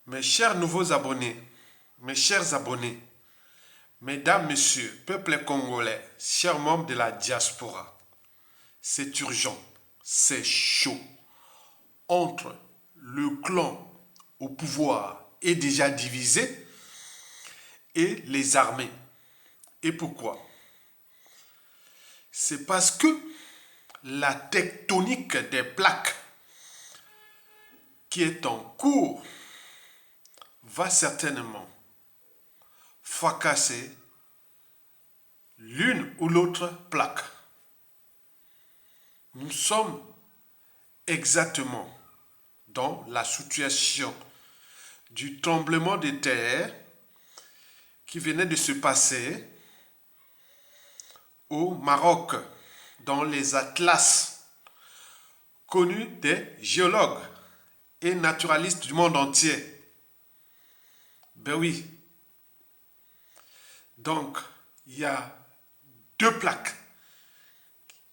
Mes chers nouveaux abonnés, mes chers abonnés, mesdames, messieurs, peuple congolais, chers membres de la diaspora, c'est urgent, c'est chaud. Entre le clan au pouvoir est déjà divisé et les armées. Et pourquoi? C'est parce que la tectonique des plaques qui est en cours va certainement fracasser l'une ou l'autre plaque. Nous sommes exactement dans la situation du tremblement de terre qui venait de se passer au Maroc, dans les atlas connus des géologues et naturalistes du monde entier. Ben oui. Donc, il y a deux plaques.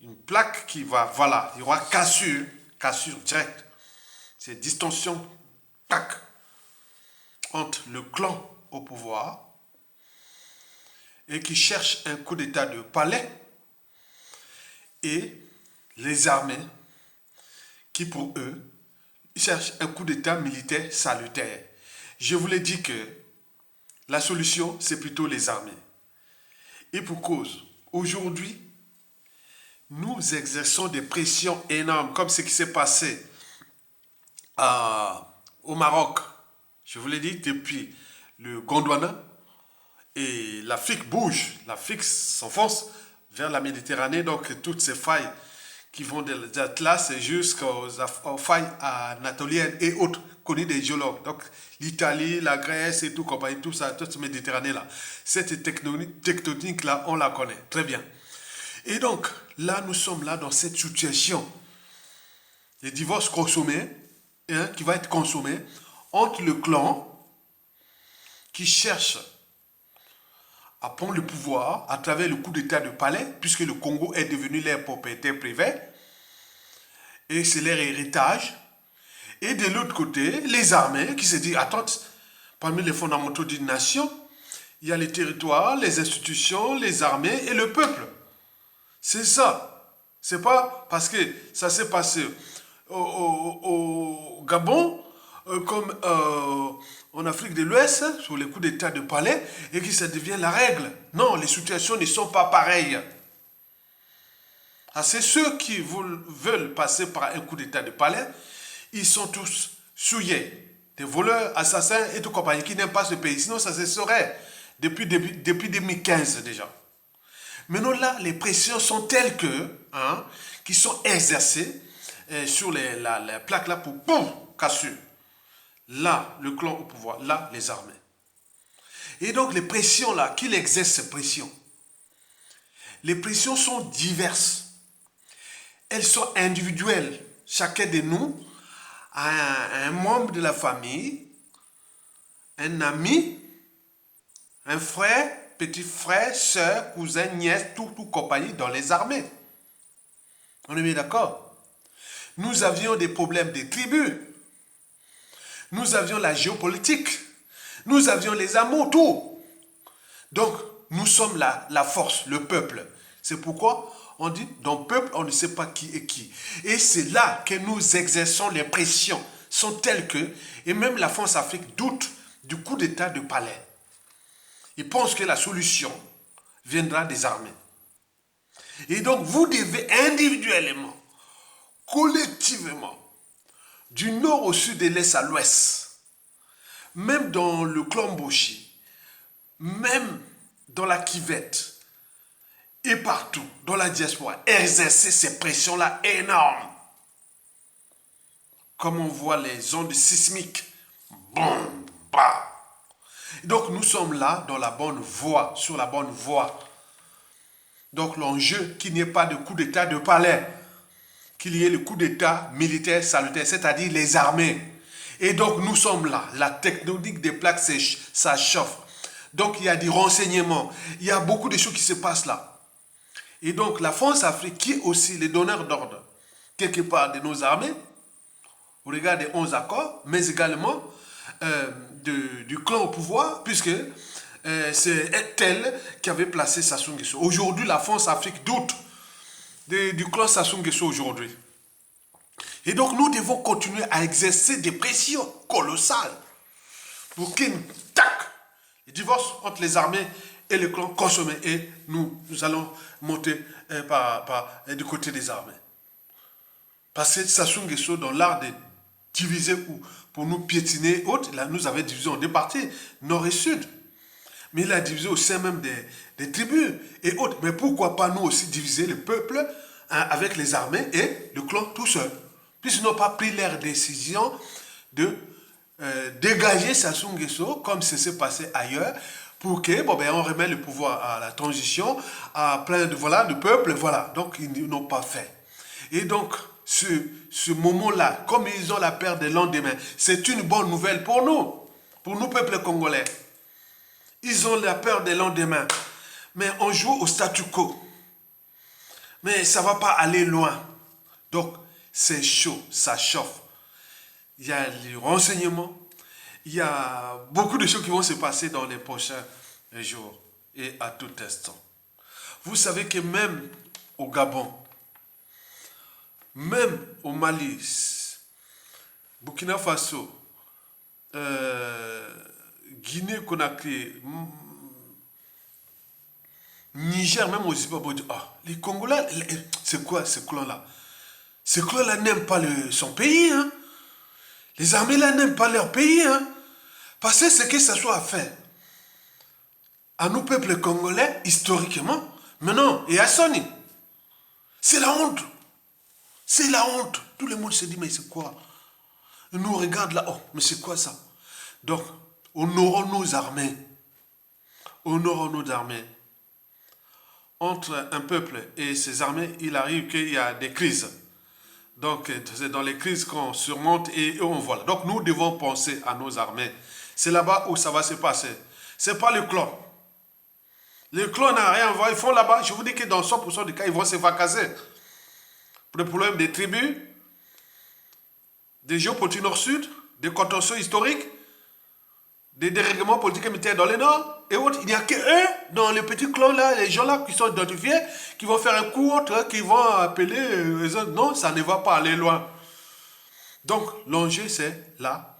Une plaque qui va, voilà, il y aura cassure directe. C'est distension, tac, entre le clan au pouvoir et qui cherche un coup d'état de palais et les armées qui, pour eux, cherchent un coup d'état militaire salutaire. Je vous l'ai dit que la solution, c'est plutôt les armées. Et pour cause, aujourd'hui, nous exerçons des pressions énormes, comme ce qui s'est passé au Maroc. Je vous l'ai dit, depuis le Gondwana, et l'Afrique bouge, l'Afrique s'enfonce vers la Méditerranée, donc toutes ces failles qui vont des Atlas jusqu'aux failles anatoliennes et autres, connues des géologues. Donc l'Italie, la Grèce et tout, compagnie, tout ça, toute cette Méditerranée-là. Cette tectonique-là, on la connaît très bien. Et donc, là, nous sommes là dans cette situation. Les divorces consommés, qui va être consommé entre le clan qui cherche à prendre le pouvoir à travers le coup d'état de palais, puisque le Congo est devenu leur propriété privée, et c'est leur héritage. Et de l'autre côté, les armées qui se disent, attends, parmi les fondamentaux d'une nation, il y a les territoires, les institutions, les armées et le peuple. C'est ça. C'est pas parce que ça s'est passé au Gabon, comme en Afrique de l'Ouest, sur les coups d'état de palais, et que ça devient la règle. Non, les situations ne sont pas pareilles. C'est ceux qui veulent passer par un coup d'état de palais, ils sont tous souillés. Des voleurs, assassins et tout compagnie qui n'aiment pas ce pays. Sinon, ça se saurait depuis 2015 déjà. Maintenant là, les pressions sont telles que, qui sont exercées sur la plaque là pour boum, cassure. Là, le clan au pouvoir, là, les armées. Et donc, les pressions là, qui exercent ces pressions? Les pressions sont diverses. Elles sont individuelles. Chacun de nous a un membre de la famille, un ami, un frère, petit frère, soeur, cousin, nièce, tout compagnie dans les armées. On est bien d'accord? Nous avions des problèmes de tribus. Nous avions la géopolitique. Nous avions les amours, tout. Donc, nous sommes la force, le peuple. C'est pourquoi on dit, dans le peuple, on ne sait pas qui est qui. Et c'est là que nous exerçons les pressions. Sont telles que, et même la France-Afrique doute du coup d'état de palais. Ils pensent que la solution viendra des armées. Et donc, vous devez individuellement, collectivement, du nord au sud, de l'est à l'ouest, même dans le clan Boshi, même dans la Kivette, et partout, dans la diaspora, exercer ces pressions-là énormes. Comme on voit les ondes sismiques. Boum, bah. Donc nous sommes là dans la bonne voie, sur la bonne voie. Donc l'enjeu, qu'il n'y ait pas de coup d'état de palais, qu'il y ait le coup d'état militaire salutaire, c'est-à-dire les armées. Et donc nous sommes là, la tectonique des plaques, ça chauffe. Donc il y a des renseignements, il y a beaucoup de choses qui se passent là. Et donc la France-Afrique, qui est aussi les donneurs d'ordre, quelque part de nos armées, au regard des 11 accords, mais également du clan au pouvoir, puisque c'est elle qui avait placé Sassou Nguesso. Aujourd'hui, la France-Afrique doute du clan Sassou Nguesso aujourd'hui. Et donc, nous devons continuer à exercer des pressions colossales pour qu'il le divorce entre les armées et le clan consommé. Et nous allons monter du côté des armées. Parce que Sassou Nguesso, dans l'art de diviser ou pour nous piétiner et autres, là, nous avait divisé en deux parties, nord et sud. Mais il a divisé au sein même des tribus et autres. Mais pourquoi pas nous aussi diviser le peuple avec les armées et le clan tout seul? Puisqu'ils n'ont pas pris leur décision de dégager Sassou Nguesso, comme ça s'est passé ailleurs, pour que, on remet le pouvoir à la transition, à plein de peuples, voilà. Donc, ils n'ont pas fait. Et donc, ce moment-là, comme ils ont la peur des lendemains, c'est une bonne nouvelle pour nous, peuple congolais. Ils ont la peur des lendemains. Mais on joue au statu quo. Mais ça ne va pas aller loin. Donc, c'est chaud, ça chauffe. Il y a les renseignements. Il y a beaucoup de choses qui vont se passer dans les prochains jours et à tout instant. Vous savez que même au Gabon, même au Mali, Burkina Faso, Guinée-Conakry, Niger, même au Zimbabwe, les Congolais, c'est quoi ce clan-là? Ce clan-là n'aime pas son pays. Hein? Les armées-là n'aiment pas leur pays. Hein? Parce que ce que ça soit fait à nous, peuple congolais, historiquement, maintenant, et à Sony, c'est la honte. C'est la honte. Tout le monde se dit, mais c'est quoi? Ils nous regardent là, oh, mais c'est quoi ça? Donc, honorons nos armées. Honorons nos armées. Entre un peuple et ses armées, il arrive qu'il y a des crises. Donc, c'est dans les crises qu'on surmonte et on voit. Donc, nous devons penser à nos armées. C'est là-bas où ça va se passer. Ce n'est pas le clan. Le clan n'a rien à voir. Ils font là-bas. Je vous dis que dans 100% des cas, ils vont se vacasser. Pour le problème des tribus, des géopolitiques nord-sud, des contentieux historiques, des dérèglements politiques et militaires dans le nord et autres. Il n'y a que eux, dans les petits clans-là, les gens-là qui sont identifiés, qui vont faire un coup autre, qui vont appeler les autres. Non, ça ne va pas aller loin. Donc, l'enjeu, c'est là,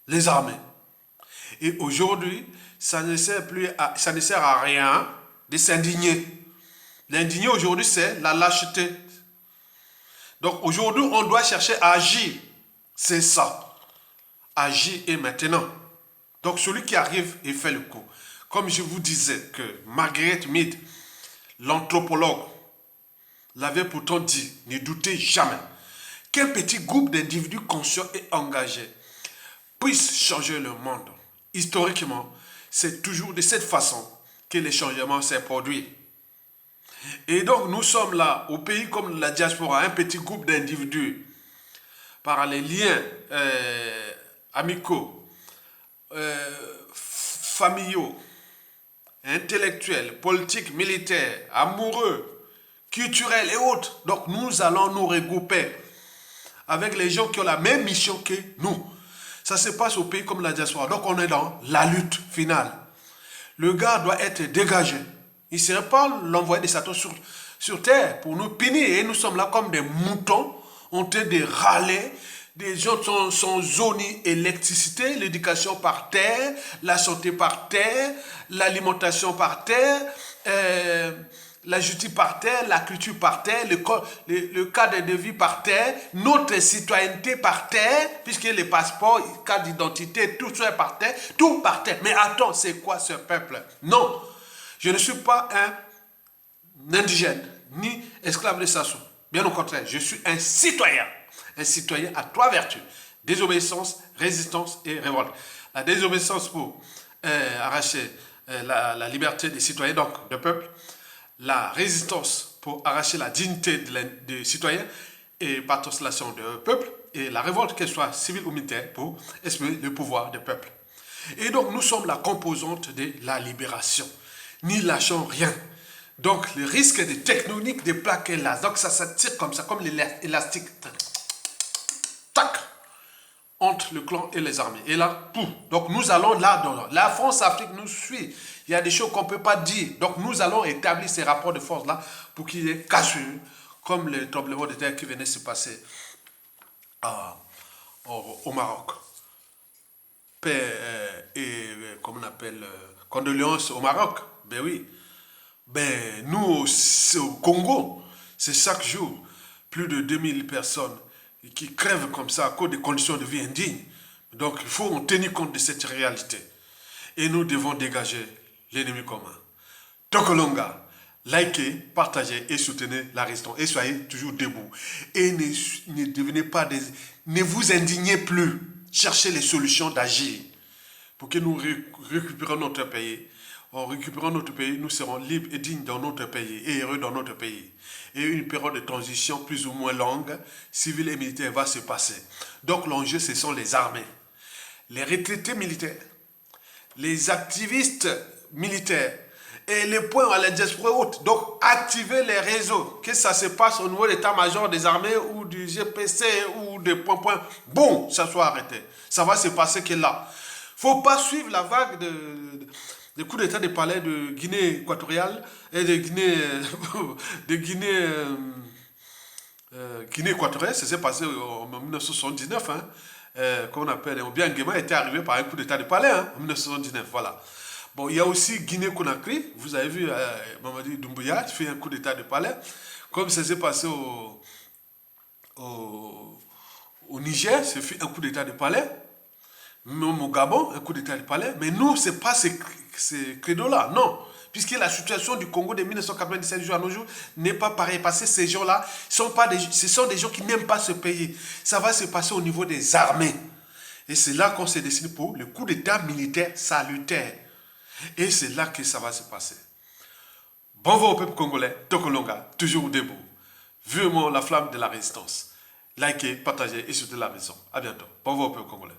les armées. Et aujourd'hui, ça ne sert à rien de s'indigner. L'indigner aujourd'hui, c'est la lâcheté. Donc, aujourd'hui, on doit chercher à agir. C'est ça. Agir et maintenant. Donc celui qui arrive et fait le coup. Comme je vous disais que Margaret Mead, l'anthropologue, l'avait pourtant dit, ne doutez jamais qu'un petit groupe d'individus conscients et engagés puisse changer le monde. Historiquement, c'est toujours de cette façon que les changements s'est produit. Et donc nous sommes là, au pays comme la diaspora, un petit groupe d'individus, par les liens amicaux, familiaux, intellectuels, politiques, militaires, amoureux, culturels et autres. Donc nous allons nous regrouper avec les gens qui ont la même mission que nous. Ça se passe au pays comme la diaspora. Donc on est dans la lutte finale. Le gars doit être dégagé. Il ne serait pas l'envoyé de Satan sur terre pour nous punir. Et nous sommes là comme des moutons, en train de râler. Des gens sont sans eau ni électricité, l'éducation par terre, la santé par terre, l'alimentation par terre, la justice par terre, la culture par terre, le cadre de vie par terre, notre citoyenneté par terre, puisque les passeports, cadre d'identité, tout ça est par terre, tout par terre. Mais attends, c'est quoi ce peuple? Non, je ne suis pas un indigène, ni esclave de Sassou. Bien au contraire, je suis un citoyen. Un citoyen a trois vertus: désobéissance, résistance et révolte. La désobéissance pour arracher la liberté des citoyens, donc du peuple. La résistance pour arracher la dignité des citoyens et par translation du peuple. Et la révolte, qu'elle soit civile ou militaire, pour exprimer le pouvoir du peuple. Et donc nous sommes la composante de la libération. N'y lâchons rien. Donc le risque de tectonique des plaques est là. Donc ça tire comme ça, comme l'élastique. Tac! entre le clan et les armées. Et là, pouf. Donc nous allons là-dedans. La France-Afrique nous suit. Il y a des choses qu'on ne peut pas dire. Donc nous allons établir ces rapports de force-là pour qu'il y ait cassure, comme le tremblement de terre qui venait se passer au Maroc. Paix et, comment on appelle, condoléances au Maroc. Ben oui. Ben nous, au Congo, c'est chaque jour plus de 2000 personnes qui crèvent comme ça à cause des conditions de vie indignes. Donc il faut en tenir compte de cette réalité. Et nous devons dégager l'ennemi commun. Tokolonga, likez, partagez et soutenez la résistance. Et soyez toujours debout. Et ne devenez pas des... Ne vous indignez plus. Cherchez les solutions d'agir pour que nous récupérions notre pays. En récupérant notre pays, nous serons libres et dignes dans notre pays et heureux dans notre pays. Et une période de transition plus ou moins longue, civile et militaire, va se passer. Donc l'enjeu, ce sont les armées, les retraités militaires, les activistes militaires et les points à la diaspora haute. Donc activez les réseaux, que ça se passe au niveau de l'état-major des armées ou du GPC ou des points. Bon, ça soit arrêté. Ça va se passer que là. Il ne faut pas suivre la vague des coups d'état des palais de Guinée équatoriale et de Guinée équatoriale. Ça s'est passé en 1979. Qu'on appelle, Obiang Nguema était arrivé par un coup d'état de palais en 1979. Voilà. Bon, il y a aussi Guinée-Conakry. Vous avez vu Mamadi Doumbouya qui fait un coup d'état de palais. Comme ça s'est passé au Niger, c'est fait un coup d'état de palais. Même au Gabon, un coup d'état de palais. Mais nous, ce n'est pas ces credos-là, non. Puisque la situation du Congo de 1997 jours à nos jours n'est pas pareille. Parce que ces gens-là, ce sont des gens qui n'aiment pas ce pays. Ça va se passer au niveau des armées. Et c'est là qu'on s'est décidé pour le coup d'état militaire salutaire. Et c'est là que ça va se passer. Bon vent au peuple congolais, Tokolonga, toujours debout. Vivement la flamme de la résistance. Likez, partagez et soutenez la maison. À bientôt. Bon vent au peuple congolais.